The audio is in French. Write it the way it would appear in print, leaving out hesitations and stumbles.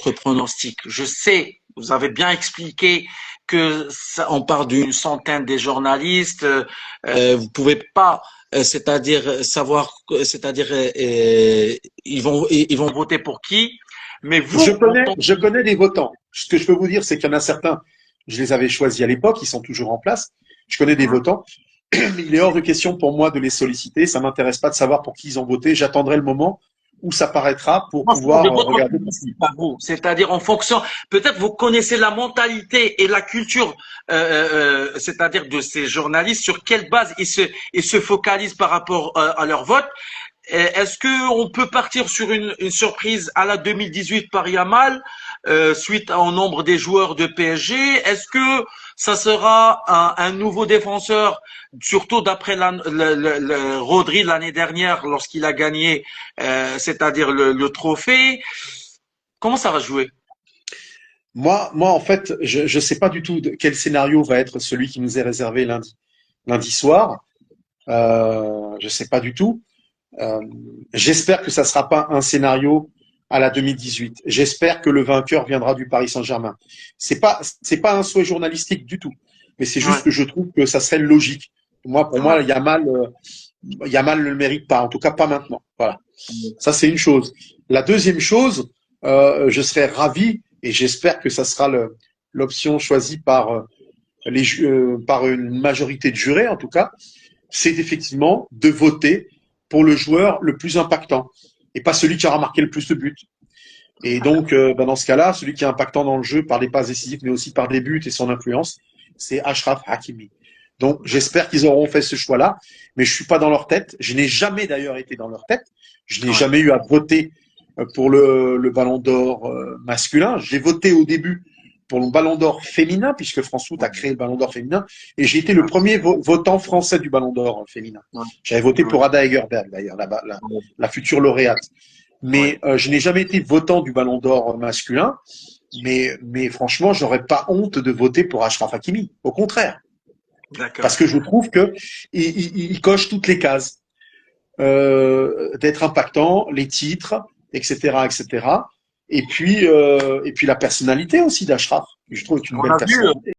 votre pronostic? Je sais, vous avez bien expliqué que on parle d'une centaine de journalistes. Vous pouvez pas, c'est-à-dire savoir, c'est-à-dire ils vont voter pour qui. Mais vous, en tant Je connais les votants. Ce que je peux vous dire, c'est qu'il y en a certains, je les avais choisis à l'époque, ils sont toujours en place. Je connais des votants. Mais il est hors de question pour moi de les solliciter. Ça m'intéresse pas de savoir pour qui ils ont voté. J'attendrai le moment où ça paraîtra pour de pouvoir votre regarder. publicité à vous, c'est-à-dire en fonction, peut-être vous connaissez la mentalité et la culture, c'est-à-dire de ces journalistes, sur quelle base ils se focalisent par rapport à leur vote. Est-ce que on peut partir sur une surprise à la 2018 par Yamal suite au nombre des joueurs de PSG? Est-ce que ça sera un nouveau défenseur, surtout d'après le Rodri l'année dernière lorsqu'il a gagné, c'est-à-dire le trophée? Comment ça va jouer? Moi, en fait, je sais pas du tout quel scénario va être celui qui nous est réservé lundi soir. Je sais pas du tout. Euh, J'espère que ça sera pas un scénario à la 2018. J'espère que le vainqueur viendra du Paris Saint-Germain. C'est pas un souhait journalistique du tout, mais c'est Ouais, juste que je trouve que ça serait logique. Pour moi, ouais. Yamal ne le mérite pas, en tout cas pas maintenant. Voilà. Ça, c'est une chose. La deuxième chose, je serais ravi et j'espère que ça sera l'option choisie par par une majorité de jurés, en tout cas, c'est effectivement de voter pour le joueur le plus impactant et pas celui qui aura marqué le plus de buts. Et donc, dans ce cas-là, celui qui est impactant dans le jeu par des passes décisives, mais aussi par des buts et son influence, c'est Achraf Hakimi. Donc, j'espère qu'ils auront fait ce choix-là, mais je suis pas dans leur tête. Je n'ai jamais d'ailleurs été dans leur tête. Je n'ai Ouais. jamais eu à voter pour le Ballon d'Or masculin. J'ai voté au début pour le Ballon d'Or féminin, puisque France Foot a créé le Ballon d'Or féminin, et j'ai été le premier votant français du Ballon d'Or féminin. Ouais. J'avais voté Ouais. pour Ada Hegerberg, d'ailleurs, la future lauréate. Ouais. Mais je n'ai jamais été votant du Ballon d'Or masculin. Mais franchement, j'aurais pas honte de voter pour Achraf Hakimi. Au contraire, D'accord. parce que je trouve que il coche toutes les cases d'être impactant, les titres, etc., etc. Et puis la personnalité aussi d'Achraf. Je trouve est une On belle a vu personnalité.